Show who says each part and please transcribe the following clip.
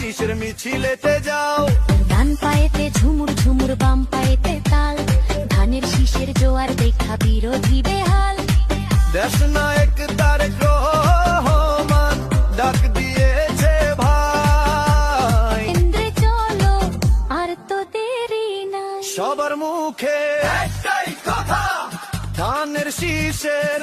Speaker 1: শীষের মিছিলেতে যাও।
Speaker 2: ডান পায়েতে ঝুমুর ঝুমুর, বাম পায়েতে তাল, ধানের শীষের জোয়ার দেখা বিরোধী বেহাল।
Speaker 1: দেশ নায়ক তারেক রহমান ডাক দিয়েছে ভাই,
Speaker 2: কেন্দ্রে চলো আর তো দেরি নাই।
Speaker 1: সবার মুখে একটাই কথা, ধানের শীষের